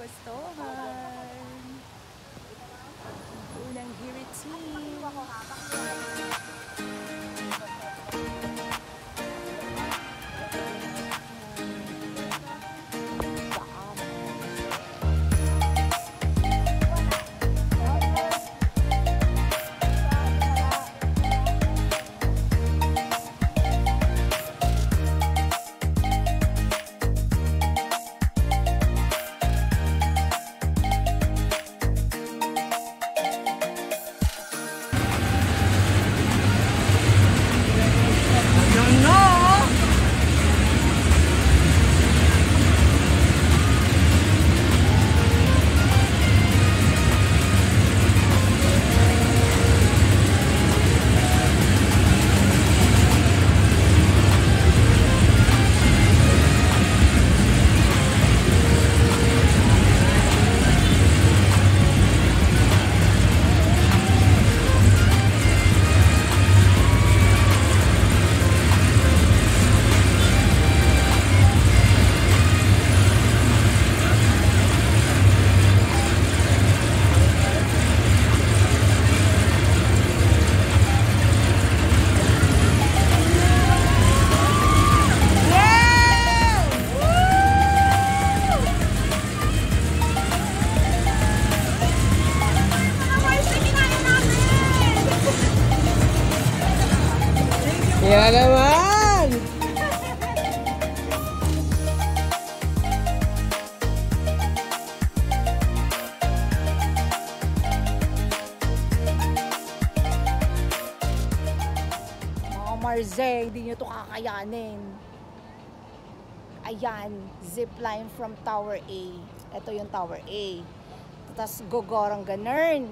pwestohan. Unang giriting. Ya naman! Mga Marze, hindi nyo ito kakayanin. Ayan, zipline from Tower A. Ito yung Tower A. Tapos gogorang ganern.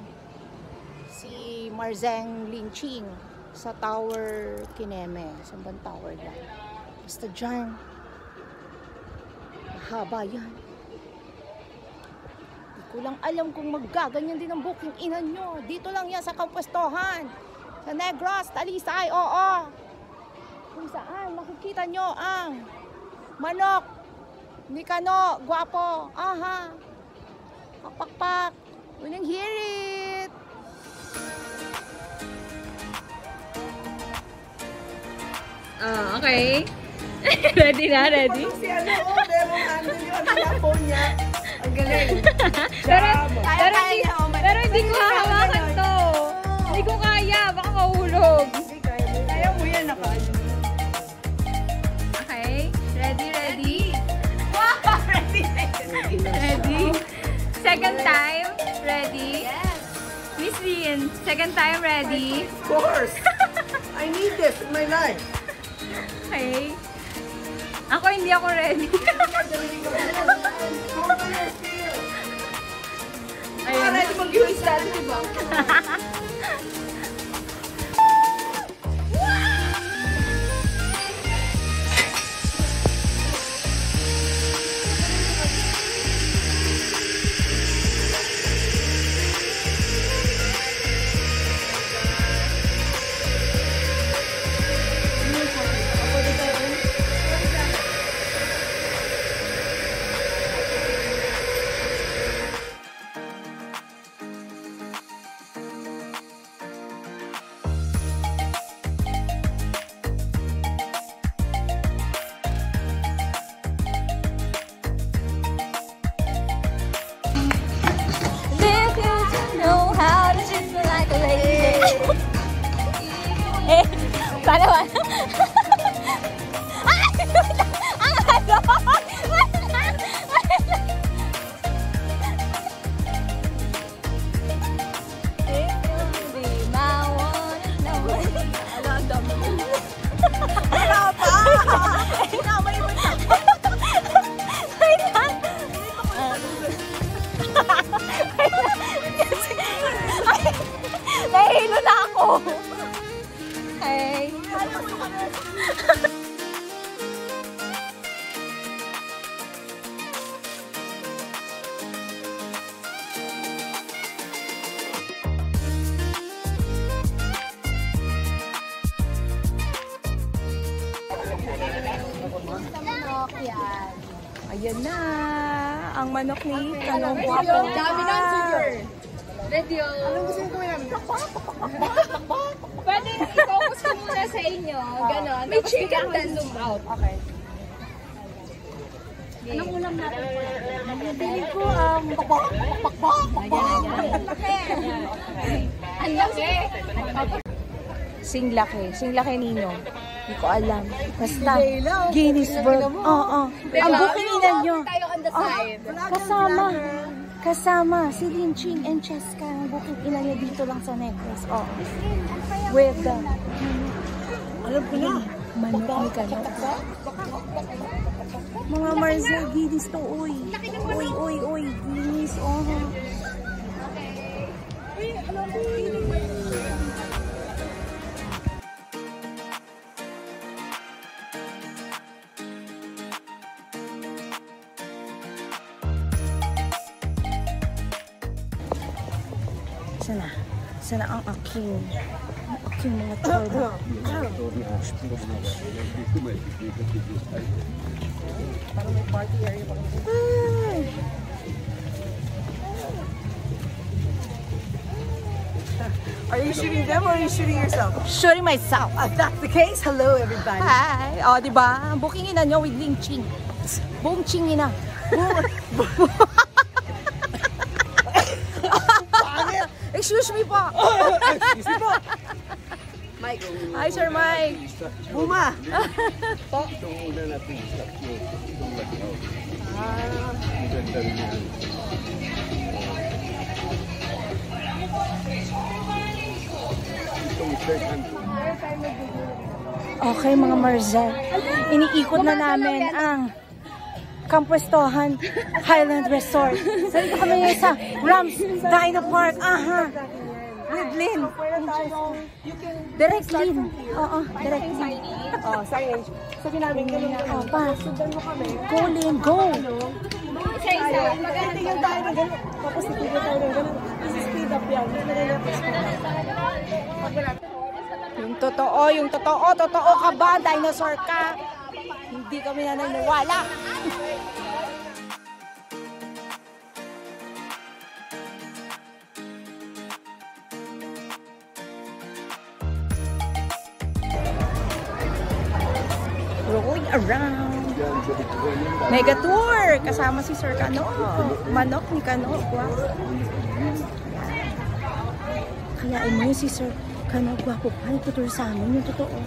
Si Marzeng Linching sa Tower Kineme. Saan bang tower yan? Basta dyan. Mahaba yan. Di ko lang alam kung maggaganyan din ang booking ina nyo. Dito lang yan sa Kapwestohan. Sa Negros, Talisay, oo. Kung saan makikita nyo ang manok, Nikano, Guwapo, aha. Pakpakpak. Unang hirit. Okay. Ready na, ready? Si ano, Demon Handle yung phone niya. Ang galing. Pero hindi ko hahawakan to. Hindi ko kaya, baka mahulog. Kaya mo yan, nakaano. Okay, ready? Wow, ready. Ready? Second time, ready? Yes. Miss Lynn, second time, ready? Of course. I need this in my life. Okay. Ako hindi ako ready. Ayun. Ready mag-use dati, diba? Paano ba? Nahihilo na ako. Okay. Ayan na. ang manok ni Kano Guapo. Dami ng sugar. Ready yun. Anong gusto niyo gawin namin? Pwede i-focus ko muna sa inyo. Ganon. May chicken then zoom out. Okay. Anong ulam natin? Feeling ko, Ang laki. Sing laki nino. Hindi ko alam. Basta, Guinness World. Oo. Ang bukinginan nyo. Tayo on the side. Kasama si Lin Ching and Cheska. Ang bukinginan nyo dito lang sa Negros. Oo. With the Alam ko na. manok ni Kano. Mga Marzel, Guinness to, uy. Uy. Guinness, oh. Sana ang aking mga torba. Are you shooting them or are you shooting yourself? Shooting myself. If that's the case, hello everybody. Hi! O, diba? Bookingin na nyo with Ling Ching. Buong chingin na. Excuse me po. Excuse me po. Mike. Hi, Sir Mike. Buma. Itong una natin structure, itong lagyaw. Ang ganda rin yan. Itong second. Okay, mga Marzel. Iniikot na namin ang Kampwestohan Highland Resort. So, dito kami ngayon sa Rams Dino Park. Aha. With Lynn. Direct Lynn. Oo, direct Lynn. Oh, signage. Sabi namin ganun na. Oh, pa. Sundan mo kami. Go, Lynn, go. Isa-isa. Titigil tayo ng ganun. Tapos titigil tayo ng ganun. Kasi speed up yan. Yung totoo ka ba? Dinosaur ka? Hindi kami naniniwala. Rolling around. Mega tour! Kasama si Sir Kano. Manok ni Kano. Wow. Kaya mo si Sir Kano. Gwapo pa. Nagtutur sa amin. Yung totoo.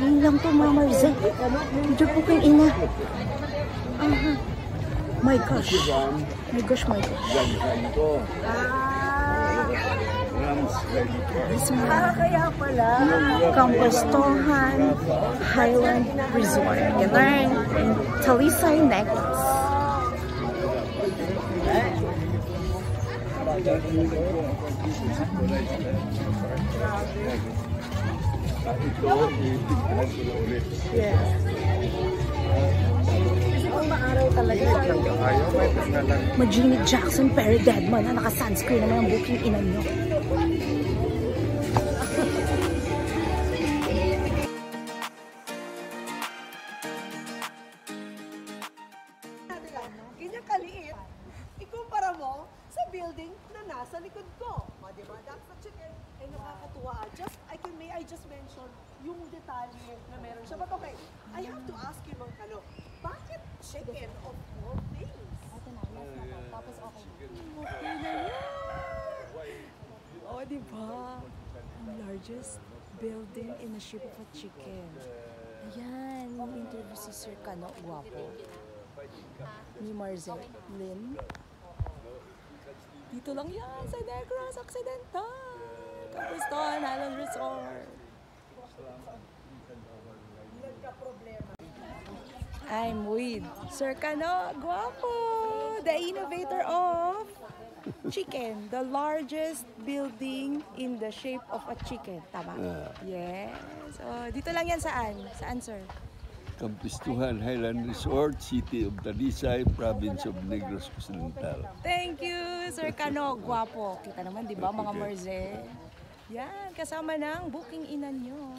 Yun lang to, mga Marzel. Diyo po kayong ina. My gosh. My gosh. Ganyan ko. Rams Dino. Kaya pala. Kampwestohan Highland Resort. You learn in Talisay, Negros. Ito, itignan ko na ulit. Yes. Ang maaraw talaga. Ayaw, may pagkalan. Majini Jackson, Perry Deadman na naka-sunscreen naman ang booking ina nyo. Ganyan kaliit. Ikumpara mo sa building na nasa likod ko. O, diba? That's the chicken. Ay, nakakatuwa. May I just mention yung detalye na meron siya. But okay, I have to ask you, Mang Kano, bakit chicken of all things? Tapos okay. Oh, diba? Ang largest building in the shape of a chicken. Ayan, yung interview si Sir Kano, guwapo. Ni Marzel, Lynn. Dito lang yan sa Negros Occidental. Kampwestohan Highland Resort. I'm with Sir Kano, guwapo. The innovator of chicken. The largest building in the shape of a chicken. Tama? Yes. So, dito lang yan saan? Saan, sir? Kampwestohan Highland Resort, City of Talisay, Province of Negros Occidental. Thank you, Sir Kano. Guwapo. Kita naman, di ba, mga Marzel? Yan, kasama ng booking ina nyo.